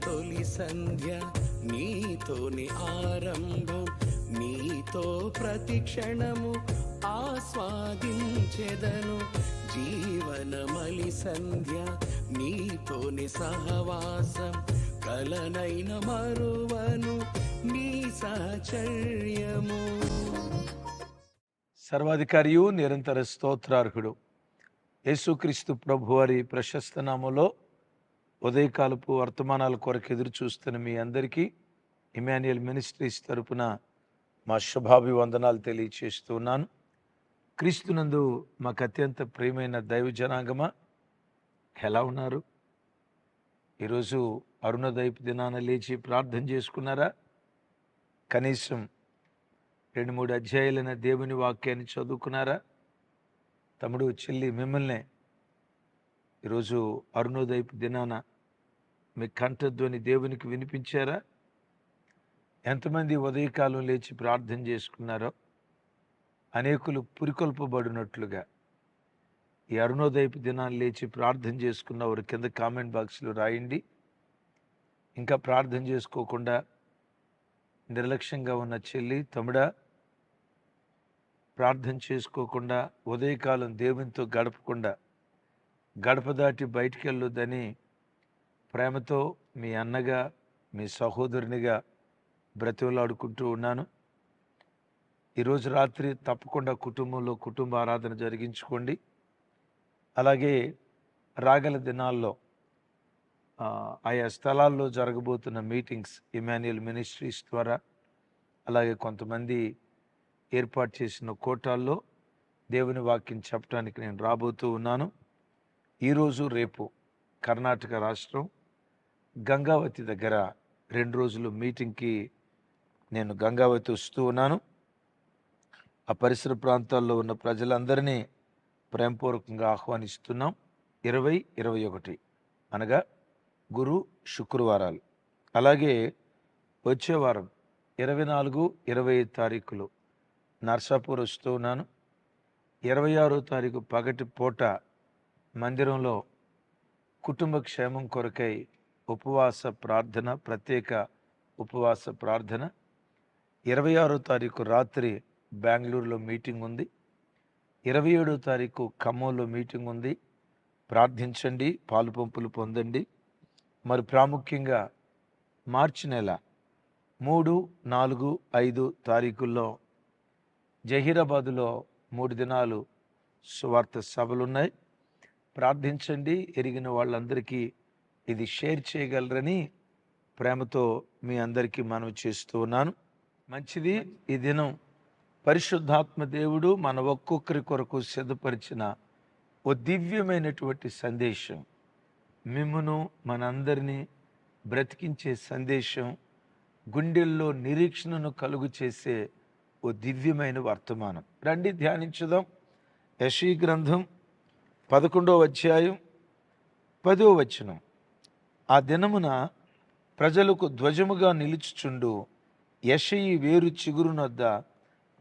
తొలి సంధ్య నీతోని ఆరంభం, నీతో ప్రతి క్షణము ఆస్వాదించెదను. జీవనమలి సంధ్య నీతోని సహవాసం, కలనైన మరువను నీ సహచర్యము. సర్వాధికారియు నిరంతర స్తోత్రార్హుడు యేసుక్రీస్తు ప్రభువారి ప్రశస్త నామములో ఉదయకాలపు వర్తమానాల కొరకు ఎదురు చూస్తున్న మీ అందరికీ ఇమాన్యుయల్ మినిస్ట్రీస్ తరపున మా శుభాభివందనాలు తెలియచేస్తున్నాను. క్రీస్తునందు మాకు అత్యంత ప్రియమైన దైవ జనాంగమా, ఎలా ఉన్నారు? ఈరోజు అరుణోదయపు దినాన లేచి ప్రార్థన చేసుకున్నారా? కనీసం 2-3 అధ్యాయులైన దేవుని వాక్యాన్ని చదువుకున్నారా? తమ్ముడు, చెల్లి, మిమ్మల్ని ఈరోజు అరుణోదయపు దినాన మీ కంఠధ్వని దేవునికి వినిపించారా? ఎంతమంది ఉదయకాలం లేచి ప్రార్థన చేసుకున్నారో అనేకులు పురికొల్పబడినట్లుగా ఈ అరుణోదయపు దినాన్ని లేచి ప్రార్థన చేసుకున్న వారు కింద కామెంట్ బాక్స్లో రాయండి. ఇంకా ప్రార్థన చేసుకోకుండా నిర్లక్ష్యంగా ఉన్న చెల్లి, తమ్ముడా, ప్రార్థన చేసుకోకుండా ఉదయకాలం దేవునితో గడపకుండా గడప దాటి బయటికి వెళ్ళొద్దని ప్రేమతో మీ అన్నగా, మీ సహోదరునిగా బ్రతిమలాడుకుంటూ ఉన్నాను. ఈరోజు రాత్రి తప్పకుండా కుటుంబంలో కుటుంబ ఆరాధన జరిగించుకోండి. అలాగే రాగల దినాల్లో ఆయా స్థలాల్లో జరగబోతున్న మీటింగ్స్ ఇమాన్యుయల్ మినిస్ట్రీస్ ద్వారా, అలాగే కొంతమంది ఏర్పాటు చేసిన కోటాల్లో దేవుని వాక్యం చెప్పడానికి నేను రాబోతూ ఉన్నాను. ఈరోజు రేపు కర్ణాటక రాష్ట్రం గంగావతి దగ్గర 2 రోజులు మీటింగ్కి నేను గంగావతి వస్తూ ఉన్నాను. ఆ పరిసర ప్రాంతాల్లో ఉన్న ప్రజలందరినీ ప్రేమపూర్వకంగా ఆహ్వానిస్తున్నాం. 20, 21 అనగా గురు శుక్రవారాలు. అలాగే వచ్చే వారం 24, 25 తారీఖులు నర్సాపూర్ వస్తూ ఉన్నాను. 26వ తారీఖు పగటి పూట మందిరంలో కుటుంబ క్షేమం కొరకై ఉపవాస ప్రార్థన, ప్రత్యేక ఉపవాస ప్రార్థన. 26వ తారీఖు రాత్రి బెంగళూరులో మీటింగ్ ఉంది. 27వ తారీఖు ఖమ్మంలో మీటింగ్ ఉంది. ప్రార్థించండి, పాలు పంపులు పొందండి. మరి ప్రాముఖ్యంగా మార్చి నెల 3, 4, 5 తారీఖుల్లో జహీరాబాదులో 3 దినాలు సువార్త సభలున్నాయి. ప్రార్థించండి. ఎరిగిన వాళ్ళందరికీ ఇది షేర్ చేయగలరని ప్రేమతో మీ అందరికీ మనవి చేస్తూ ఉన్నాను. మంచిది. ఈ దినం పరిశుద్ధాత్మ దేవుడు మన ఒక్కొక్కరి కొరకు సిద్ధపరిచిన ఓ దివ్యమైనటువంటి సందేశం, మిమ్మును మనందరినీ బ్రతికించే సందేశం, గుండెల్లో నిరీక్షణను కలుగు చేసే ఓ దివ్యమైన వర్తమానం. రండి ధ్యానించుదాం. యెషయా గ్రంథం 11వ అధ్యాయం 10వ వచనం. ఆ దినమున ప్రజలకు ధ్వజముగా నిలుచుచుండు యెషయి వేరు చిగురునొద్ద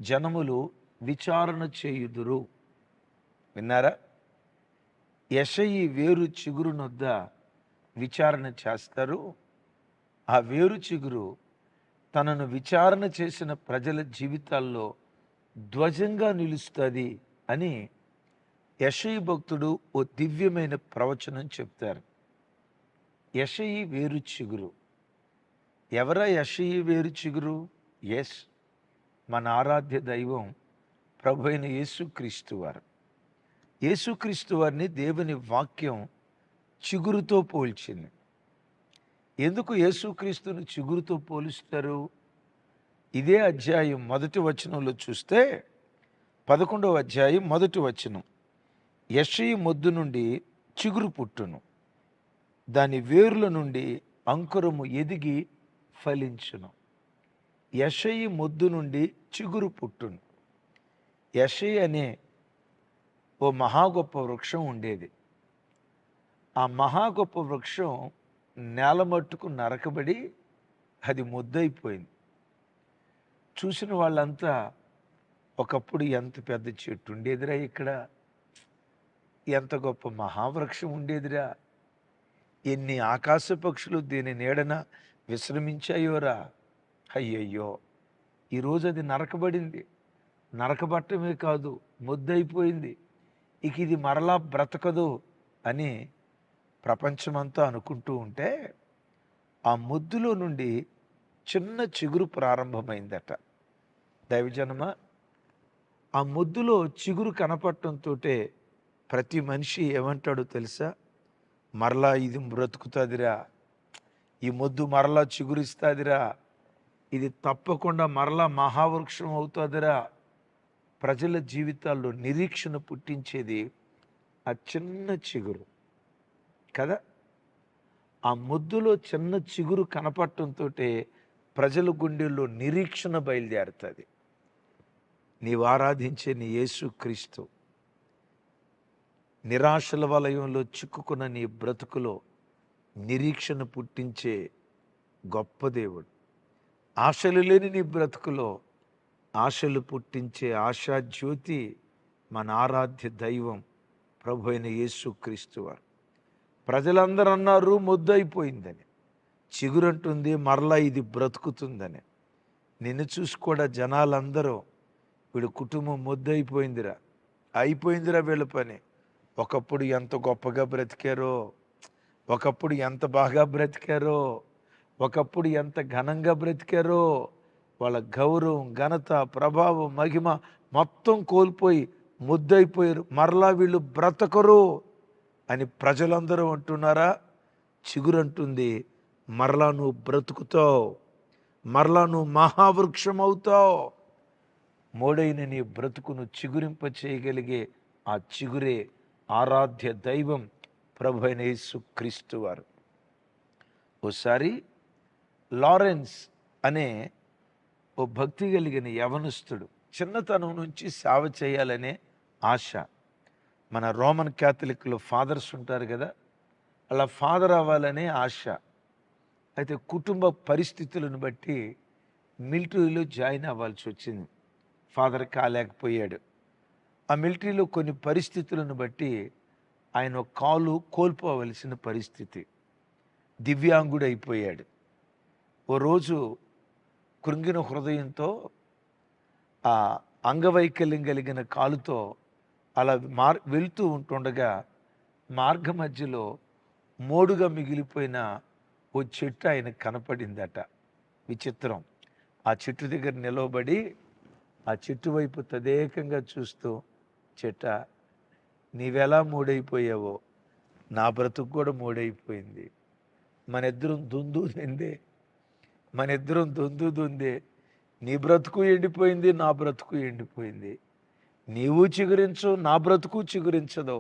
జనములు విచారణ చేయుదురు. విన్నారా? యెషయి వేరు చిగురునొద్ద విచారణ చేస్తారు. ఆ వేరు చిగురు తనను విచారణ చేసిన ప్రజల జీవితాల్లో ధ్వజంగా నిలుస్తుంది అని యెషయి భక్తుడు ఓ దివ్యమైన ప్రవచనం చెప్తారు. యెషయి వేరు చిగురు. ఎవరా యెషయి వేరు చిగురు? ఎస్, మన ఆరాధ్య దైవం ప్రభు అయిన యేసుక్రీస్తు వారు. యేసుక్రీస్తు వారిని దేవుని వాక్యం చిగురుతో పోల్చింది. ఎందుకు యేసుక్రీస్తును చిగురుతో పోలుస్తారు? ఇదే అధ్యాయం 1వ వచనంలో చూస్తే 11వ అధ్యాయం 1వ వచనం, యెషయి మొద్దు నుండి చిగురు పుట్టును, దాని వేరుల నుండి అంకురము ఎదిగి ఫలించును. యెషయి మొద్దు నుండి చిగురు పుట్టును. యెషయి అనే ఓ మహా గొప్ప వృక్షం ఉండేది. ఆ మహా గొప్ప వృక్షం నేల మట్టుకు నరకబడి అది ముద్దయిపోయింది. చూసిన వాళ్ళంతా ఒకప్పుడు ఎంత పెద్ద చెట్టు ఉండేదిరా, ఇక్కడ ఎంత గొప్ప మహావృక్షం ఉండేదిరా, ఎన్ని ఆకాశ పక్షులు దీని నీడన విశ్రమించాయోరా. అయ్యయ్యో, ఈరోజు అది నరకబడింది. నరకబట్టమే కాదు, మొద్దయిపోయింది. ఇక ఇది మరలా బ్రతకదు అని ప్రపంచమంతా అనుకుంటూ ఉంటే ఆ మొద్దులో నుండి చిన్న చిగురు ప్రారంభమైందట. దైవజనమ, ఆ మొద్దులో చిగురు కనపడటంతో ప్రతి మనిషి ఏమంటాడో తెలుసా? మరలా ఇది బ్రతుకుతుందిరా, ఈ మొద్దు మరలా చిగురిస్తుందిరా, ఇది తప్పకుండా మరలా మహావృక్షం అవుతుందిరా. ప్రజల జీవితాల్లో నిరీక్షణ పుట్టించేది ఆ చిన్న చిగురు కదా. ఆ మొద్దులో చిన్న చిగురు కనపడటంతో ప్రజల గుండెల్లో నిరీక్షణ బయలుదేరుతుంది. నీవు ఆరాధించే నీ యేసుక్రీస్తు నిరాశల వలయంలో చిక్కుకున్న నీ బ్రతుకులో నిరీక్షణ పుట్టించే గొప్ప దేవుడు. ఆశలు లేని నీ బ్రతుకులో ఆశలు పుట్టించే ఆశాజ్యోతి మన ఆరాధ్య దైవం ప్రభు అయిన యేసుక్రీస్తు వారు. ప్రజలందరూ అన్నారు మొద్దయిపోయిందని, చిగురంటుంది మరలా ఇది బ్రతుకుతుందని. నిన్ను చూసి కూడా జనాలందరూ వీడు కుటుంబం మొద్దయిపోయిందిరా, అయిపోయిందిరా వీళ్ళ పని. ఒకప్పుడు ఎంత గొప్పగా బ్రతికారో, ఒకప్పుడు ఎంత బాగా బ్రతికారో, ఒకప్పుడు ఎంత ఘనంగా బ్రతికారో, వాళ్ళ గౌరవం, ఘనత, ప్రభావం, మహిమ మొత్తం కోల్పోయి ముద్దయిపోయారు. మరలా వీళ్ళు బ్రతకరు అని ప్రజలందరూ అంటున్నారా? చిగురంటుంది మరలా నువ్వు బ్రతుకుతావు, మరలా నువ్వు మహావృక్షం అవుతావు. మోడైన నీ బ్రతుకును చిగురింప చేయగలిగే ఆ చిగురే ఆరాధ్య దైవం ప్రభు అయిన యేసుక్రీస్తు వారు. ఓసారి లారెన్స్ అనే ఓ భక్తి కలిగిన యవనస్తుడు చిన్నతనం నుంచి సేవ చేయాలనే ఆశ. మన రోమన్ క్యాథలిక్లో ఫాదర్స్ ఉంటారు కదా, అలా ఫాదర్ అవ్వాలనే ఆశ. అయితే కుటుంబ పరిస్థితులను బట్టి మిలిటరీలో జాయిన్ అవ్వాల్సి వచ్చింది. ఫాదర్ కాలేకపోయాడు. ఆ మిలిటరీలో కొన్ని పరిస్థితులను బట్టి ఆయన కాలు కోల్పోవలసిన పరిస్థితి. దివ్యాంగుడు అయిపోయాడు. ఓ రోజు కృంగిన హృదయంతో ఆ అంగవైకల్యం కలిగిన కాలుతో అలా వెళ్తూ ఉంటుండగా మార్గ మధ్యలో మోడుగా మిగిలిపోయిన ఓ చెట్టు ఆయన కనపడిందట. విచిత్రం. ఆ చెట్టు దగ్గర నిలవబడి ఆ చెట్టు వైపు తదేకంగా చూస్తూ, చెట్ట, నీవెలా మూడైపోయావో నా బ్రతుకు కూడా మూడైపోయింది. మనిద్దరం దుందే, నీ బ్రతుకు ఎండిపోయింది, నా బ్రతుకు ఎండిపోయింది. నీవు చిగురించు, నా బ్రతుకు చిగురించదు,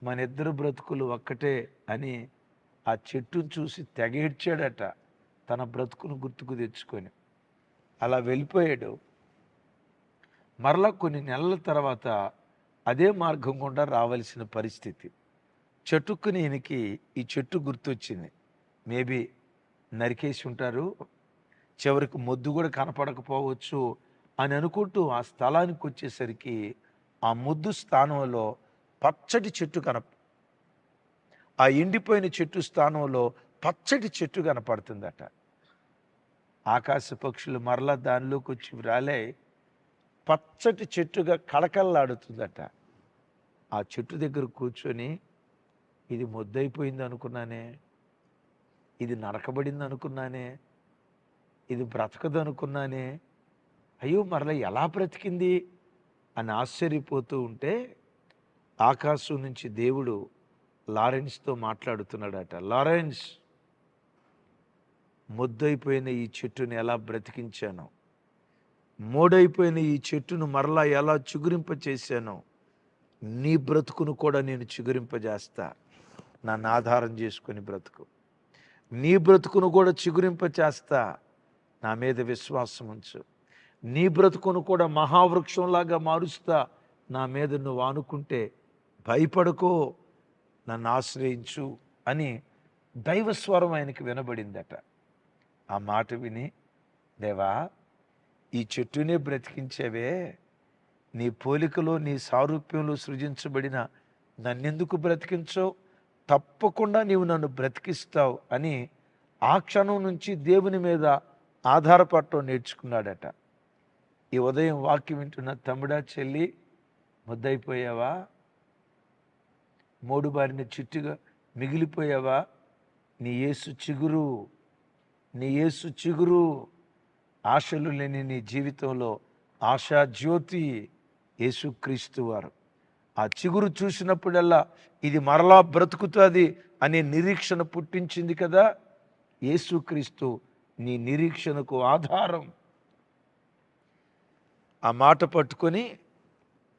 మనిద్దరు బ్రతుకులు ఒక్కటే అని ఆ చెట్టును చూసి తెగేడ్చాడట, తన బ్రతుకును గుర్తుకు తెచ్చుకొని. అలా వెళ్ళిపోయాడు. మరలా కొన్ని నెలల తర్వాత అదే మార్గం గుండా రావాల్సిన పరిస్థితి. చెట్టుకుని ఈయనకి ఈ చెట్టు గుర్తొచ్చింది. మేబీ నరికేసి ఉంటారు, చివరికి మొద్దు కూడా కనపడకపోవచ్చు అని అనుకుంటూ ఆ స్థలానికి వచ్చేసరికి ఆ మొద్దు స్థానంలో పచ్చటి చెట్టు ఆ ఎండిపోయిన చెట్టు స్థానంలో పచ్చటి చెట్టు కనపడుతుందట. ఆకాశ పక్షులు మరలా దానిలోకి వచ్చి రాలే పచ్చటి చెట్టుగా కళకళలాడుతుందట. ఆ చెట్టు దగ్గర కూర్చొని, ఇది మొద్దయిపోయింది అనుకున్నానే, ఇది నరకబడింది అనుకున్నానే, ఇది బ్రతకదు అనుకున్నానే, అయ్యో మరలా ఎలా బ్రతికింది అని ఆశ్చర్యపోతూ ఉంటే ఆకాశం నుంచి దేవుడు లారెన్స్తో మాట్లాడుతున్నాడట. లారెన్స్, మొద్దయిపోయిన ఈ చెట్టును ఎలా బ్రతికించాను, మోడైపోయిన ఈ చెట్టును మరలా ఎలా చిగురింప చేశానో, నీ బ్రతుకును కూడా నేను చిగురింపజేస్తా. నన్ను ఆధారం చేసుకొని బ్రతుకు. నీ బ్రతుకును కూడా చిగురింప చేస్తా, నా మీద విశ్వాసం ఉంచు. నీ బ్రతుకును కూడా మహావృక్షంలాగా మారుస్తా, నా మీద నువ్వు ఆనుకుంటే భయపడకో, నన్ను ఆశ్రయించు అని దైవస్వరం ఆయనకి వినబడిందట. ఆ మాట విని, దేవా, ఈ చెట్టునే బ్రతికించేవే, నీ పోలికలో నీ సారూప్యంలో సృజించబడిన నన్నెందుకు బ్రతికించో, తప్పకుండా నీవు నన్ను బ్రతికిస్తావు అని ఆ క్షణం నుంచి దేవుని మీద ఆధారపడటం నేర్చుకున్నాడట. ఈ ఉదయం వాక్యం వింటున్న తమ్ముడా, చెల్లి, ముద్దయిపోయావా? మోడు బారిన చిట్టుగా మిగిలిపోయావా? నీ యేసు చిగురు, నీ యేసు చిగురు. ఆశలు లేని నీ జీవితంలో ఆశా జ్యోతి యేసుక్రీస్తు వారు. ఆ చిగురు చూసినప్పుడల్లా ఇది మరలా బ్రతుకుతుంది అనే నిరీక్షణ పుట్టించింది కదా. యేసుక్రీస్తు నీ నిరీక్షణకు ఆధారం. ఆ మాట పట్టుకొని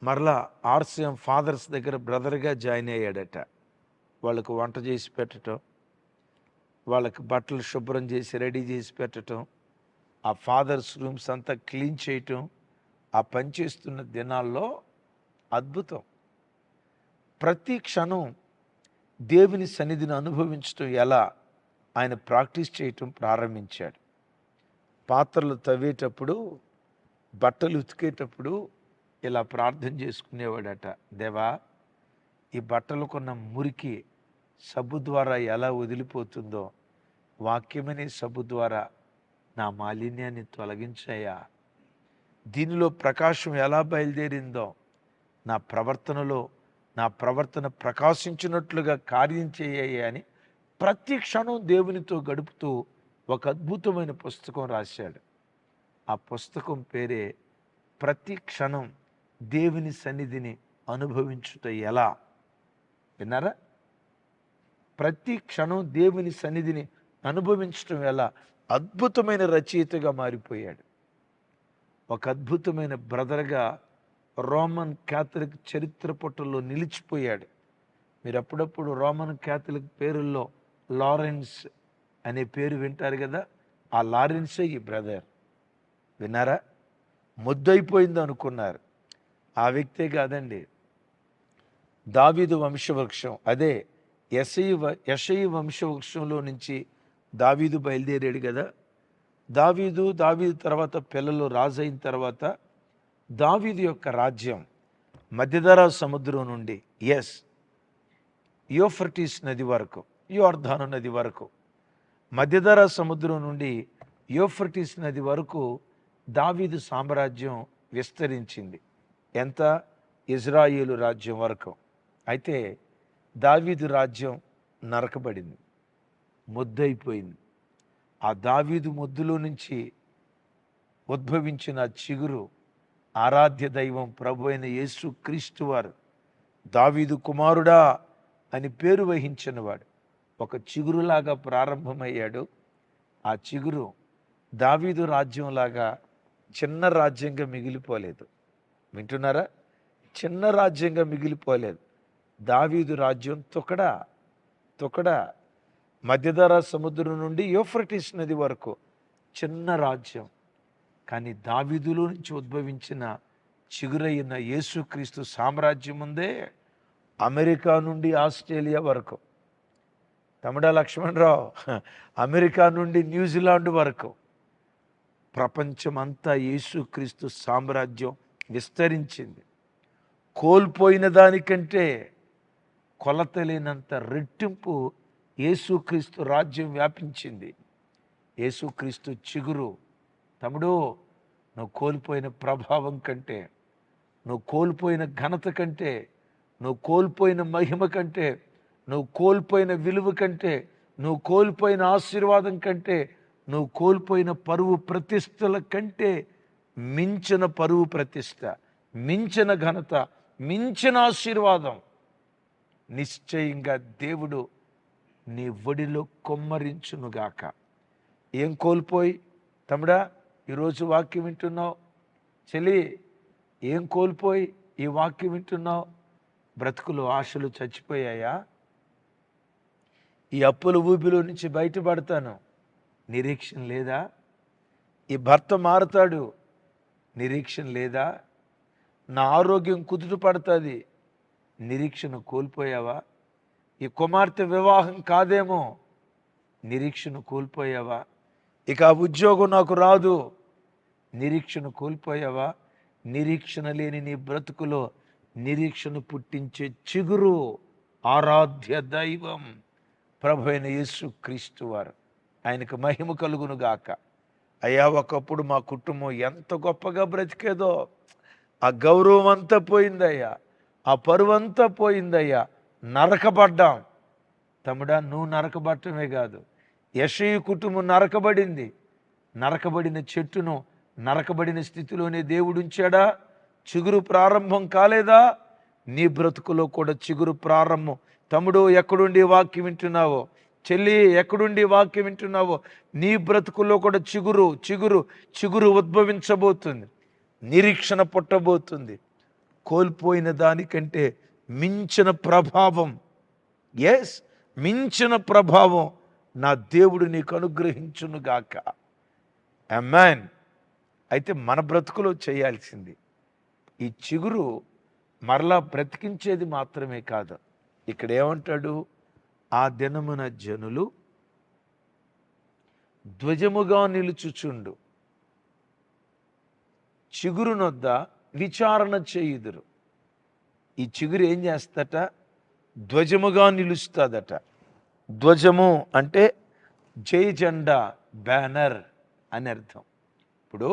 మరలా ఆర్సిఎం ఫాదర్స్ దగ్గర బ్రదర్గా జాయిన్ అయ్యాడట. వాళ్ళకు వంట చేసి పెట్టడం, వాళ్ళకి బట్టలు శుభ్రం చేసి రెడీ చేసి పెట్టడం, ఆ ఫాదర్స్ రూమ్స్ అంతా క్లీన్ చేయటం, ఆ పని చేస్తున్న దినాల్లో అద్భుతం. ప్రతి క్షణం దేవుని సన్నిధిని అనుభవించటం ఎలా ఆయన ప్రాక్టీస్ చేయటం ప్రారంభించాడు. పాత్రలు తవ్వేటప్పుడు, బట్టలు ఉతికేటప్పుడు ఇలా ప్రార్థన చేసుకునేవాడట. దేవా, ఈ బట్టలు కొన్న మురికి సబ్బు ద్వారా ఎలా వదిలిపోతుందో వాక్యమనే సబ్బు ద్వారా నా మాలిన్యాన్ని తొలగించాయా. దీనిలో ప్రకాశం ఎలా బయలుదేరిందో నా ప్రవర్తన ప్రకాశించినట్లుగా కార్యం చేయాలి అని ప్రతి క్షణం దేవునితో గడుపుతూ ఒక అద్భుతమైన పుస్తకం రాశాడు. ఆ పుస్తకం పేరే ప్రతి క్షణం దేవుని సన్నిధిని అనుభవించుట ఎలా. విన్నారా? ప్రతి క్షణం దేవుని సన్నిధిని అనుభవించటం ఎలా. అద్భుతమైన రచయితగా మారిపోయాడు. ఒక అద్భుతమైన బ్రదర్గా రోమన్ క్యాథలిక్ చరిత్ర పుటల్లో నిలిచిపోయాడు. మీరు అప్పుడప్పుడు రోమన్ క్యాథలిక్ పేరుల్లో లారెన్స్ అనే పేరు వింటారు కదా. ఆ లారెన్సే ఈ బ్రదర్. విన్నారా? ముద్దయిపోయింది అనుకున్నారు. ఆ వ్యక్తే కాదండి. దావీదు వంశవృక్షం, అదే యెషయి వంశవృక్షంలో నుంచి దావీదు బయలుదేరాడు కదా. దావీదు తర్వాత పిల్లలు రాజు అయిన తర్వాత దావీదు యొక్క రాజ్యం మధ్యధరా సముద్రం నుండి యూఫ్రటీస్ నది వరకు, యోర్దాను నది వరకు, మధ్యధరా సముద్రం నుండి యూఫ్రటీస్ నది వరకు దావీదు సామ్రాజ్యం విస్తరించింది. ఎంత? ఇజ్రాయేలు రాజ్యం వరకు. అయితే దావీదు రాజ్యం నరకబడింది, ముద్దయిపోయింది. ఆ దావీదు ముద్దులో నుంచి ఉద్భవించిన చిగురు ఆరాధ్య దైవం ప్రభు అయిన యేసు క్రీస్తు వారు. దావీదు కుమారుడా అని పేరు వహించిన వాడు ఒక చిగురులాగా ప్రారంభమయ్యాడు. ఆ చిగురు దావీదు రాజ్యంలాగా చిన్న రాజ్యంగా మిగిలిపోలేదు. వింటున్నారా? చిన్న రాజ్యంగా మిగిలిపోలేదు. దావీదు రాజ్యం తొకడా మధ్యధరా సముద్రం నుండి యూఫ్రటీస్ నది వరకు చిన్న రాజ్యం. కానీ దావీదులో నుంచి ఉద్భవించిన చిగురైన యేసుక్రీస్తు సామ్రాజ్యం ఉందే అమెరికా నుండి ఆస్ట్రేలియా వరకు. తమిళ లక్ష్మణరావు, అమెరికా నుండి న్యూజిలాండ్ వరకు ప్రపంచమంతా యేసుక్రీస్తు సామ్రాజ్యం విస్తరించింది. కోల్పోయిన దానికంటే కొలతలేనంత రెట్టింపు యేసుక్రీస్తు రాజ్యం వ్యాపించింది. యేసుక్రీస్తు చిగురు. తమ్ముడు, నువ్వు కోల్పోయిన ప్రభావం కంటే, నువ్వు కోల్పోయిన ఘనత కంటే, నువ్వు కోల్పోయిన మహిమ కంటే, నువ్వు కోల్పోయిన విలువ కంటే, నువ్వు కోల్పోయిన ఆశీర్వాదం కంటే, నువ్వు కోల్పోయిన పరువు ప్రతిష్టల కంటే మించిన పరువు ప్రతిష్ట, మించిన ఘనత, మించిన ఆశీర్వాదం నిశ్చయంగా దేవుడు నీ ఒడిలో కొమ్మరించునుగాక. ఏం కోల్పోయి తమ్ముడా ఈరోజు వాక్యం వింటున్నావు? చెల్లి, ఏం కోల్పోయి ఈ వాక్యం వింటున్నావు? బ్రతుకులు ఆశలు చచ్చిపోయాయా? ఈ అప్పుల ఊబిలో నుంచి బయటపడతాను, నిరీక్షణ లేదా? ఈ భర్త మారుతాడు, నిరీక్షణ లేదా? నా ఆరోగ్యం కుదుట పడుతుంది, నిరీక్షణ కోల్పోయావా? ఈ కుమార్తె వివాహం కాదేమో, నిరీక్షణ కోల్పోయావా? ఇక ఆ ఉద్యోగం నాకు రాదు, నిరీక్షణ కోల్పోయావా? నిరీక్షణ లేని నీ బ్రతుకులో నిరీక్షణ పుట్టించే చిగురు ఆరాధ్య దైవం ప్రభు అయిన యేసు క్రీస్తు వారు. ఆయనకు మహిమ కలుగును గాక. అయ్యా, ఒకప్పుడు మా కుటుంబం ఎంత గొప్పగా బ్రతికేదో, ఆ గౌరవం అంతా పోయిందయ్యా, ఆ పరువంతా పోయిందయ్యా, నరకబడ్డాం. తమ్ముడా, నువ్వు నరకబడటమే కాదు, యెషయి కుటుంబం నరకబడింది. నరకబడిన చెట్టును నరకబడిన స్థితిలోనే దేవుడు ఉంచాడా? చిగురు ప్రారంభం కాలేదా? నీ బ్రతుకులో కూడా చిగురు ప్రారంభం. తమ్ముడు, ఎక్కడుండి వాక్యం వింటున్నావో, చెల్లి ఎక్కడుండి వాక్యం వింటున్నావో, నీ బ్రతుకుల్లో కూడా చిగురు చిగురు చిగురు ఉద్భవించబోతుంది. నిరీక్షణ పుట్టబోతుంది. కోల్పోయిన దానికంటే మించిన ప్రభావం, మించిన ప్రభావం నా దేవుడు నీకు అనుగ్రహించునుగాక. ఆమేన్. అయితే మన బ్రతుకులో చేయాల్సింది, ఈ చిగురు మరలా బ్రతికించేది మాత్రమే కాదు. ఇక్కడ ఏమంటాడు? ఆ దినమున జనులు ధ్వజముగా నిలుచుచుండు చిగురునొద్ద విచారణ చేయుదురు. ఈ చిగురు ఏం చేస్తట? ధ్వజముగా నిలుస్తుందట. ధ్వజము అంటే జై జెండా, బ్యానర్ అని అర్థం. ఇప్పుడు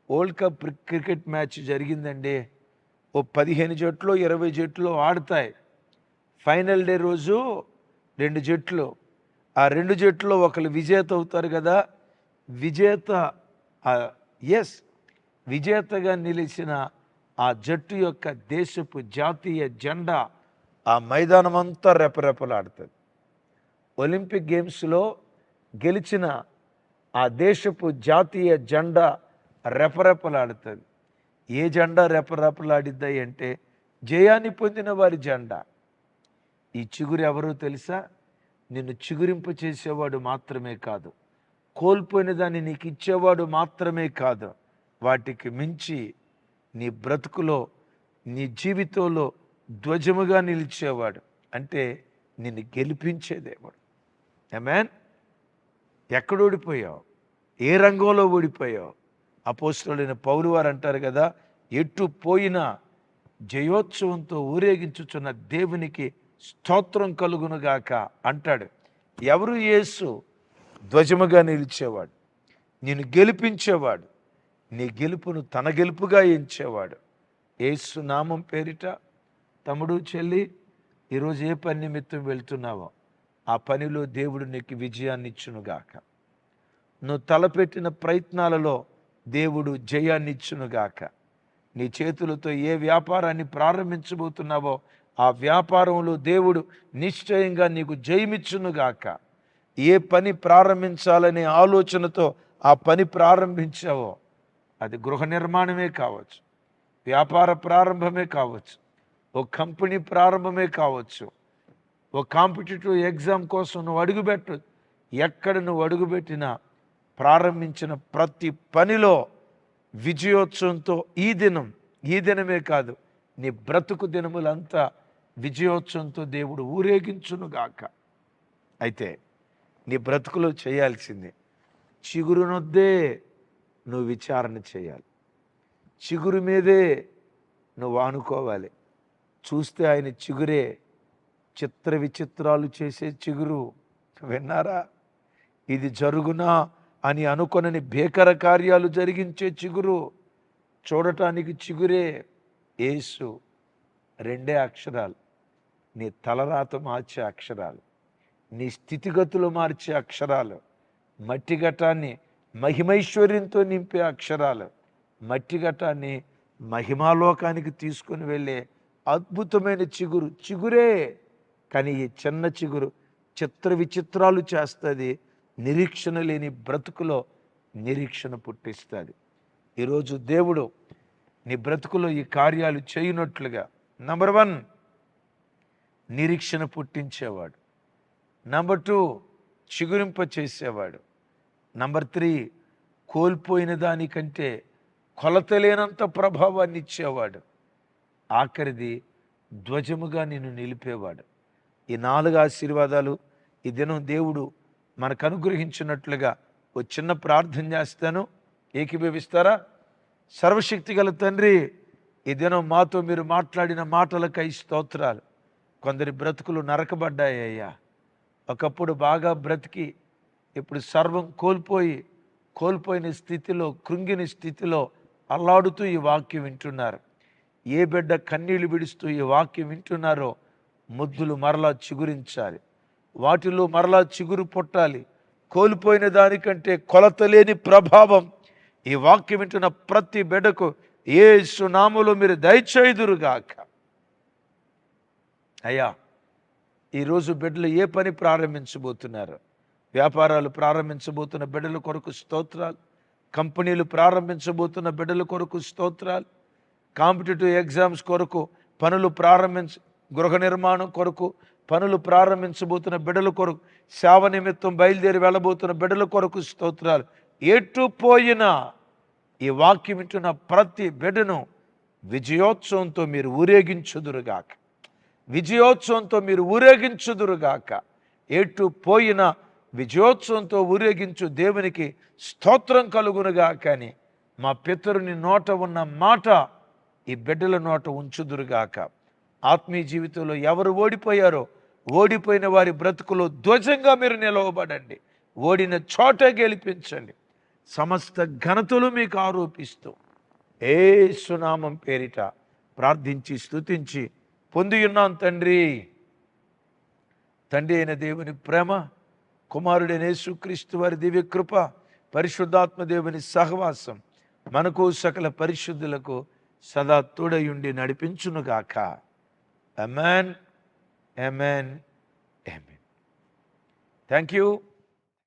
వరల్డ్ కప్ క్రికెట్ మ్యాచ్ జరిగిందండి. ఓ 15 జట్లు 20 జట్లు ఆడతాయి. ఫైనల్ డే రోజు 2 జట్లు, ఆ 2 జట్లు ఒకరు విజేత అవుతారు కదా. విజేతగా నిలిచిన ఆ జట్టు యొక్క దేశపు జాతీయ జెండా ఆ మైదానం అంతా రెపరెపలాడుతుంది. ఒలింపిక్ గేమ్స్లో గెలిచిన ఆ దేశపు జాతీయ జెండా రెపరెపలాడుతుంది. ఏ జెండా రెపరెపలాడిద్దాయి అంటే జయాన్ని పొందిన వారి జెండా. ఈ చిగురు ఎవరో తెలుసా? నిన్ను చిగురింపు చేసేవాడు మాత్రమే కాదు, కోల్పోయిన దాన్ని నీకు ఇచ్చేవాడు మాత్రమే కాదు, వాటికి మించి నీ బ్రతుకులో, నీ జీవితంలో ధ్వజముగా నిలిచేవాడు. అంటే నిన్ను గెలిపించేదేవాడు. ఆమేన్. ఎక్కడ ఓడిపోయావు? ఏ రంగంలో ఓడిపోయావు? అపోస్తలుడైన పౌలు వారు అంటారు కదా, ఎటు పోయినా జయోత్సవంతో ఊరేగించుచున్న దేవునికి స్తోత్రం కలుగునుగాక అంటాడు. ఎవరు? యేసు ధ్వజముగా నిలిచేవాడు, నిన్ను గెలిపించేవాడు, నీ గెలుపును తన గెలుపుగా ఎంచేవాడు. యేసు నామం పేరిట తమ్ముడు, చెల్లి, ఈరోజు ఏ పని నిమిత్తం వెళ్తున్నావో ఆ పనిలో దేవుడు నీకు విజయాన్ని ఇచ్చునుగాక. నువ్వు తలపెట్టిన ప్రయత్నాలలో దేవుడు జయాన్ని ఇచ్చునుగాక. నీ చేతులతో ఏ వ్యాపారాన్ని ప్రారంభించబోతున్నావో ఆ వ్యాపారంలో దేవుడు నిశ్చయంగా నీకు జయమిచ్చునుగాక. ఏ పని ప్రారంభించాలనే ఆలోచనతో ఆ పని ప్రారంభించావో, అది గృహ నిర్మాణమే కావచ్చు, వ్యాపార ప్రారంభమే కావచ్చు, ఓ కంపెనీ ప్రారంభమే కావచ్చు, ఓ కాంపిటేటివ్ ఎగ్జామ్ కోసం నువ్వు అడుగుపెట్టు. ఎక్కడ నువ్వు అడుగుపెట్టినా ప్రారంభించిన ప్రతి పనిలో విజయోత్సవంతో ఈ దినమే కాదు, నీ బ్రతుకు దినములంతా విజయోత్సవంతో దేవుడు ఊరేగించునుగాక. అయితే నీ బ్రతుకులో చేయాల్సింది, చిగురునొద్దే నువ్వు విచారణ చేయాలి. చిగురు మీదే నువ్వు ఆనుకోవాలి. చూస్తే ఆయన చిగురే, చిత్ర విచిత్రాలు చేసే చిగురు. విన్నారా? ఇది జరుగునా అని అనుకొనని భీకర కార్యాలు జరిగించే చిగురు. చూడటానికి చిగురే. యేసు 2 అక్షరాలు, నీ తలరాత మార్చే అక్షరాలు, నీ స్థితిగతులు మార్చే అక్షరాలు, మట్టిఘటాన్ని మహిమైశ్వర్యంతో నింపే అక్షరాలు, మట్టిఘటాన్ని మహిమాలోకానికి తీసుకుని వెళ్ళే అద్భుతమైన చిగురే. కానీ ఈ చిన్న చిగురు చిత్ర విచిత్రాలు చేస్తుంది. నిరీక్షణ లేని బ్రతుకులో నిరీక్షణ పుట్టిస్తుంది. ఈరోజు దేవుడు నీ బ్రతుకులో ఈ కార్యాలు చేయనట్లుగా, నంబర్ 1 నిరీక్షణ పుట్టించేవాడు, నంబర్ 2 చిగురింప చేసేవాడు, నంబర్ 3 కోల్పోయిన దానికంటే కొలతలేనంత ప్రభావాన్ని ఇచ్చేవాడు, ఆఖరిది ధ్వజముగా నిన్ను నిలిపేవాడు. ఈ 4 ఆశీర్వాదాలు ఈ దినం దేవుడు మనకు అనుగ్రహించినట్లుగా ఓ చిన్న ప్రార్థన చేస్తాను. ఏకీభవిస్తారా? సర్వశక్తి గల తండ్రి, ఈ దినం మాతో మీరు మాట్లాడిన మాటలకై స్తోత్రాలు. కొందరి బ్రతుకులు నరకబడ్డాయ్యా. ఒకప్పుడు బాగా బ్రతికి ఇప్పుడు సర్వం కోల్పోయిన స్థితిలో, కృంగిన స్థితిలో అల్లాడుతూ ఈ వాక్యం వింటున్నారు. ఏ బిడ్డ కన్నీళ్లు విడుస్తూ ఈ వాక్యం వింటున్నారో ముద్దులు మరలా చిగురించాలి, వాటిలో మరలా చిగురు పుట్టాలి. కోల్పోయిన దానికంటే కొలతలేని ప్రభావం ఈ వాక్యం వింటున్న ప్రతి బిడ్డకు యేసు నామములో మీరు దయచేయుదురుగాక. అయ్యా, ఈరోజు బిడ్డలు ఏ పని ప్రారంభించబోతున్నారు? వ్యాపారాలు ప్రారంభించబోతున్న బిడ్డల కొరకు స్తోత్రాలు, కంపెనీలు ప్రారంభించబోతున్న బిడ్డల కొరకు స్తోత్రాలు, కాంపిటేటివ్ ఎగ్జామ్స్ కొరకు పనులు గృహ నిర్మాణం కొరకు పనులు ప్రారంభించబోతున్న బిడ్డల కొరకు, సేవ నిమిత్తం బయలుదేరి వెళ్ళబోతున్న బిడ్డల కొరకు స్తోత్రాలు. ఎటు పోయినా ఈ వాక్యం వింటున్న ప్రతి బిడ్డను విజయోత్సవంతో మీరు ఊరేగించుదురుగాక, విజయోత్సవంతో మీరు ఊరేగించుదురుగాక. ఎటు పోయినా విజయోత్సవంతో ఊరేగించు దేవునికి స్తోత్రం కలుగునుగా. కానీ మా పితరుని నోట ఉన్న మాట ఈ బిడ్డల నోట ఉంచుదురుగాక. ఆత్మీయ జీవితంలో ఎవరు ఓడిపోయారో, ఓడిపోయిన వారి బ్రతుకులో ధ్వజంగా మీరు నిలవబడండి. ఓడిన చోట గెలిపించండి. సమస్త ఘనతలు మీకు ఆరోపిస్తూ యేసు నామం పేరిట ప్రార్థించి స్తుతించి పొంది ఉన్నాం తండ్రి. తండ్రి అయిన దేవుని ప్రేమ, కుమారుడైన యేసుక్రీస్తు వారి దివ్య కృప, పరిశుద్ధాత్మ దేవుని సహవాసం మనకు సకల పరిశుద్ధులకు సదా తోడయుండి నడిపించునుగాక. ఆమేన్, ఆమేన్, ఆమేన్. Thank you.